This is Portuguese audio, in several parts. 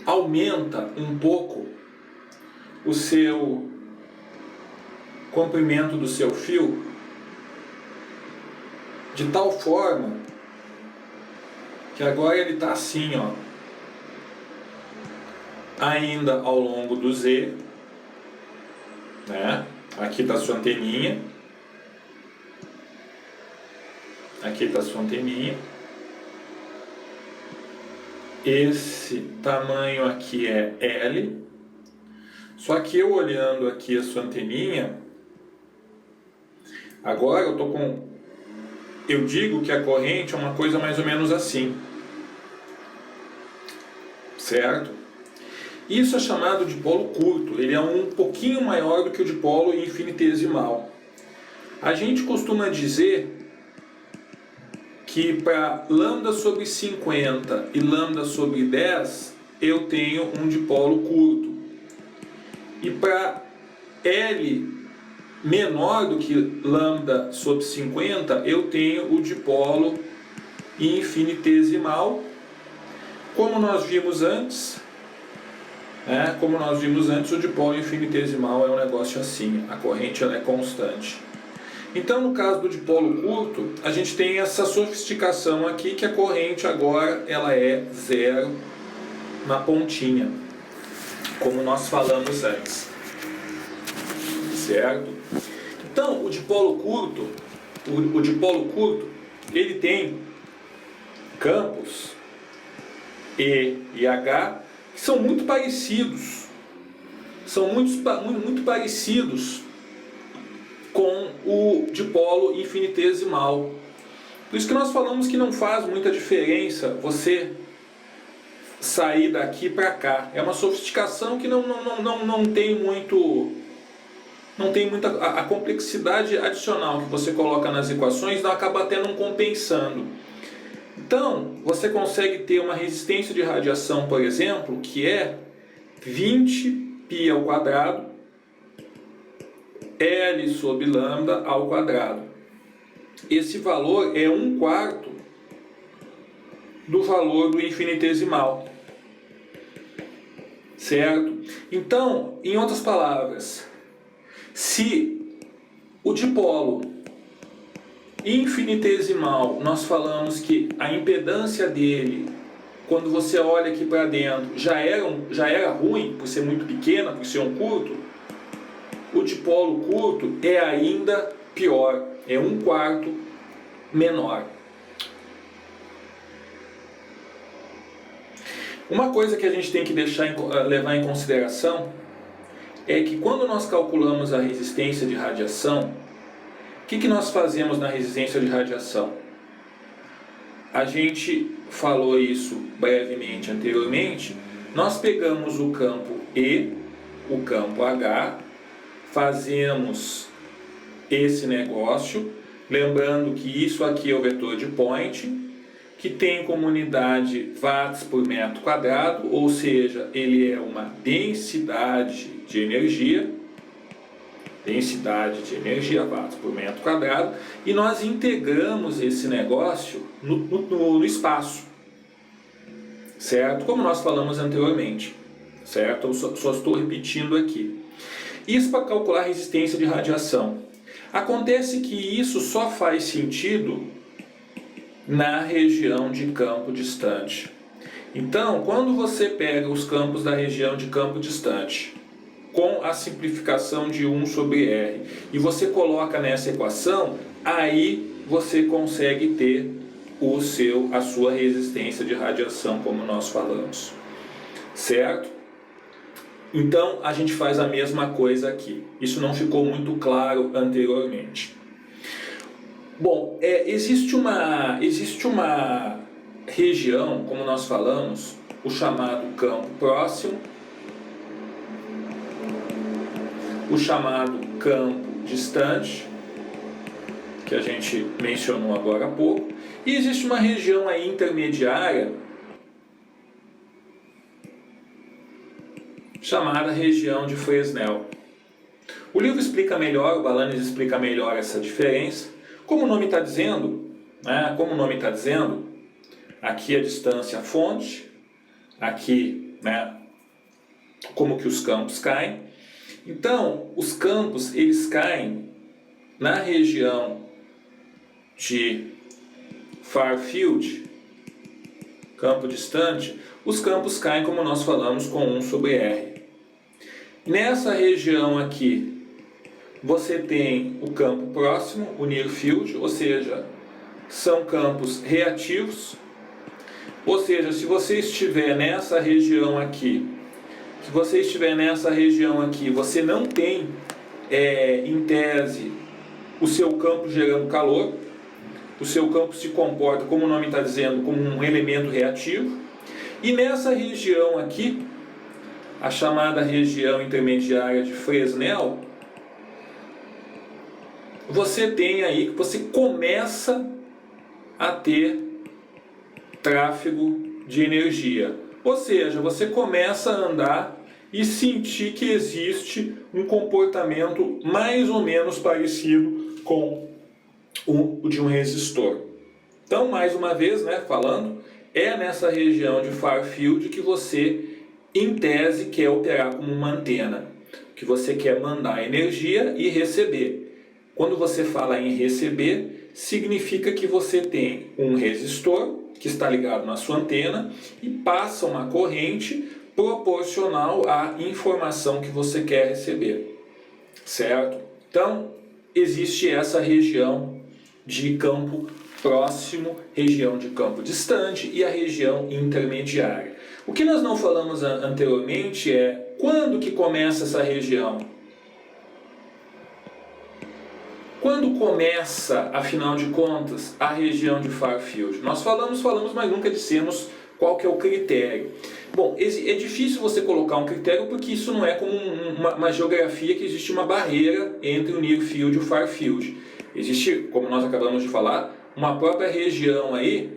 aumenta um pouco o seu comprimento do seu fio, de tal forma que agora ele está assim, ó, ainda ao longo do Z, né? Aqui está a sua anteninha, aqui está a sua anteninha, esse tamanho aqui é L, só que eu olhando aqui a sua anteninha, agora eu digo que a corrente é uma coisa mais ou menos assim, certo? Isso é chamado de dipolo curto, ele é um pouquinho maior do que o dipolo infinitesimal. A gente costuma dizer que para lambda sobre 50 e lambda sobre 10 eu tenho um dipolo curto. E para L menor do que lambda sobre 50 eu tenho o dipolo infinitesimal. Como nós vimos antes, o dipolo infinitesimal é um negócio assim, a corrente ela é constante. Então, no caso do dipolo curto, a gente tem essa sofisticação aqui, que a corrente agora ela é zero na pontinha, como nós falamos antes, certo? Então, o dipolo curto, ele tem campos E e H que são muito parecidos, muito parecidos com o dipolo infinitesimal. Por isso que nós falamos que não faz muita diferença você sair daqui para cá. É uma sofisticação que não tem muito... Não tem muita... A complexidade adicional que você coloca nas equações acaba até não compensando. Então, você consegue ter uma resistência de radiação, por exemplo, que é 20 π ao quadrado L sobre lambda ao quadrado. Esse valor é 1/4 do valor do infinitesimal, certo? Então, em outras palavras, se o dipolo infinitesimal, nós falamos que a impedância dele, quando você olha aqui para dentro, já era ruim, por ser muito pequena, por ser um curto, o dipolo curto é ainda pior, é 1/4 menor. Uma coisa que a gente tem que levar em consideração é que quando nós calculamos a resistência de radiação, o que nós fazemos na resistência de radiação? A gente falou isso brevemente anteriormente. Nós pegamos o campo E, o campo H, fazemos esse negócio, lembrando que isso aqui é o vetor de Point, que tem como unidade watts por metro quadrado, ou seja, ele é uma densidade de energia, watts por metro quadrado, e nós integramos esse negócio no espaço, certo? Como nós falamos anteriormente, certo? Eu só estou repetindo aqui. Isso para calcular a resistência de radiação. Acontece que isso só faz sentido na região de campo distante. Então, quando você pega os campos da região de campo distante com a simplificação de 1 sobre R e você coloca nessa equação, aí você consegue ter a sua resistência de radiação, como nós falamos, certo? Então a gente faz a mesma coisa aqui. Isso não ficou muito claro anteriormente. Bom, existe uma região, como nós falamos, o chamado campo próximo, o chamado campo distante, que a gente mencionou agora há pouco, e existe uma região aí intermediária chamada região de Fresnel. O livro explica melhor, o Balanis explica melhor essa diferença. Como o nome está dizendo, aqui a distância fonte, aqui, né, como que os campos caem. Então, os campos, eles caem na região de far field, campo distante. Os campos caem, como nós falamos, com 1 sobre R. Nessa região aqui, você tem o campo próximo, o near field, ou seja, são campos reativos. Ou seja, se você estiver nessa região aqui, você não tem, em tese, o seu campo gerando calor. O seu campo se comporta, como o nome está dizendo, como um elemento reativo. E nessa região aqui, a chamada região intermediária de Fresnel, você tem aí que você começa a ter tráfego de energia. Ou seja, você começa a andar e sentir que existe um comportamento mais ou menos parecido com o de um resistor. Então, mais uma vez, né, falando, é nessa região de far field que você, em tese, quer operar como uma antena, que você quer mandar energia e receber. Quando você fala em receber, significa que você tem um resistor que está ligado na sua antena e passa uma corrente proporcional à informação que você quer receber, certo? Então, existe essa região de campo próximo, região de campo distante e a região intermediária. O que nós não falamos anteriormente é quando que começa essa região. Quando começa, afinal de contas, a região de far field? Nós falamos, mas nunca dissemos qual que é o critério. Bom, é difícil você colocar um critério porque isso não é como uma geografia que existe uma barreira entre o near field e o far field. Existe, como nós acabamos de falar, uma própria região aí,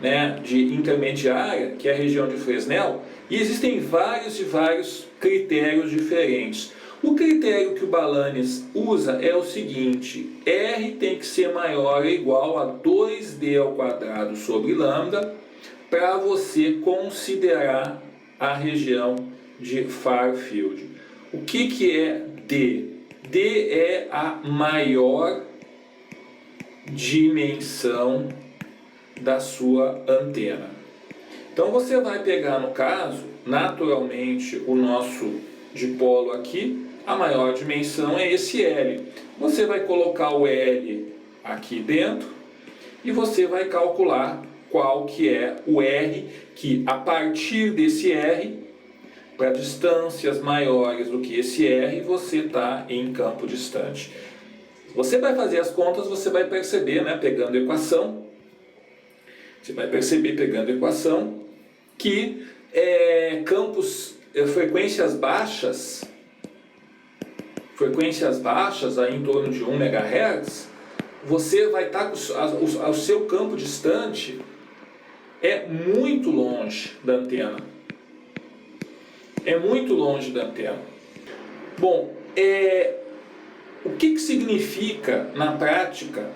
né, de intermediária, que é a região de Fresnel, e existem vários critérios diferentes. O critério que o Balanis usa é o seguinte: R tem que ser maior ou igual a 2D ao quadrado sobre lambda para você considerar a região de far field. O que é D? D é a maior dimensão da sua antena. Então você vai pegar, no caso, naturalmente, o nosso dipolo aqui, a maior dimensão é esse L. Você vai colocar o L aqui dentro e você vai calcular qual que é o R, que a partir desse R, para distâncias maiores do que esse R, você está em campo distante. Você vai fazer as contas, você vai perceber, né, pegando a equação, que frequências baixas aí em torno de 1 MHz, você vai estar com o seu campo distante é muito longe da antena. Bom, o que significa na prática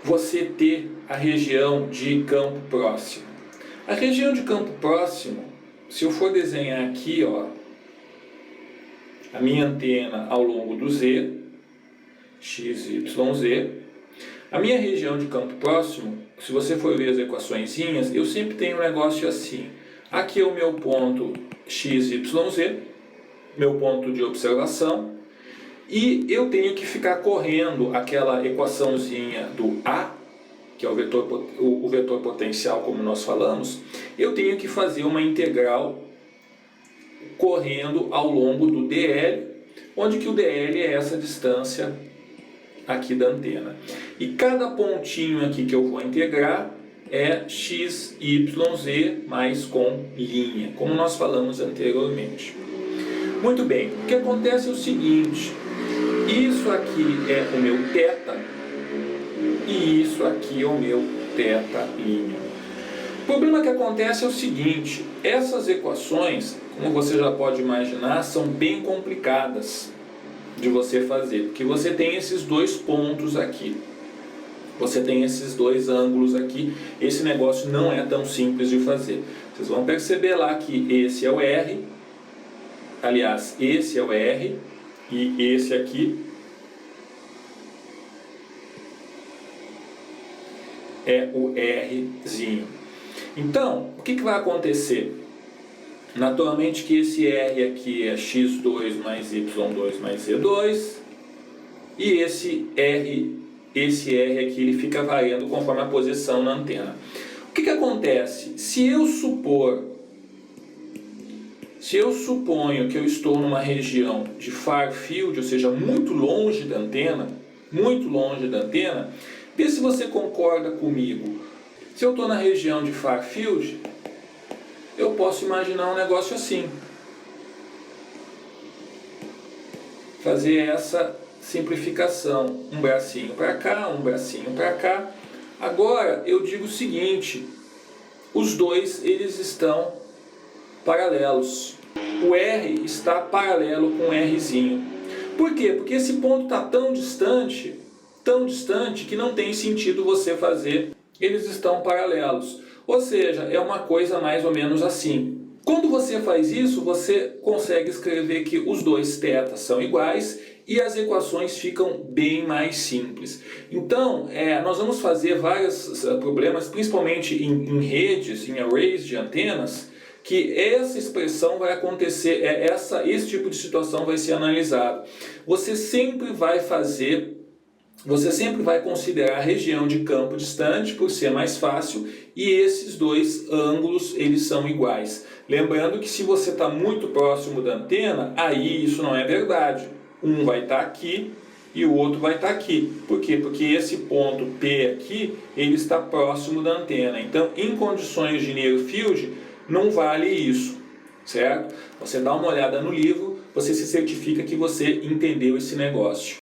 você ter a região de campo próximo? A região de campo próximo, se eu for desenhar aqui, ó, a minha antena ao longo do Z, x, y, z, a minha região de campo próximo, se você for ver as equaçõezinhas, eu sempre tenho um negócio assim. Aqui é o meu ponto x, y, z, meu ponto de observação, e eu tenho que ficar correndo aquela equaçãozinha do A, que é o vetor potencial, como nós falamos. Eu tenho que fazer uma integral correndo ao longo do DL, onde que o DL é essa distância aqui da antena. E cada pontinho aqui que eu vou integrar é x, y, z, mais com linha, como nós falamos anteriormente. Muito bem, o que acontece é o seguinte: isso aqui é o meu θ e isso aqui é o meu θ'. O problema que acontece é o seguinte: essas equações, como você já pode imaginar, são bem complicadas de você fazer, porque você tem esses dois pontos aqui, você tem esses dois ângulos aqui, esse negócio não é tão simples de fazer. Vocês vão perceber lá que esse é o R, aliás, esse é o R e esse aqui é o Rzinho. Então, o que vai acontecer? Naturalmente que esse R aqui é x2 mais y2 mais z2 e esse R aqui ele fica variando conforme a posição na antena. O que acontece? Se eu suponho que eu estou numa região de far field, ou seja, muito longe da antena, vê se você concorda comigo. Se eu estou na região de far field, eu posso imaginar um negócio assim. Fazer essa simplificação. Um bracinho para cá, um bracinho para cá. Agora eu digo o seguinte, os dois eles estão paralelos. O R está paralelo com o Rzinho. Por quê? Porque esse ponto está tão distante que não tem sentido você fazer. Eles estão paralelos. Ou seja, é uma coisa mais ou menos assim. Quando você faz isso, você consegue escrever que os dois tetas são iguais e as equações ficam bem mais simples. Então, nós vamos fazer vários problemas, principalmente em redes, em arrays de antenas, que essa expressão vai acontecer, esse tipo de situação vai ser analisado. Você sempre vai considerar a região de campo distante por ser mais fácil e esses dois ângulos eles são iguais. Lembrando que se você está muito próximo da antena, aí isso não é verdade. Um vai estar aqui e o outro vai estar aqui. Por quê? Porque esse ponto P aqui ele está próximo da antena. Então, em condições de near field, não vale isso, certo? Você dá uma olhada no livro, você se certifica que você entendeu esse negócio.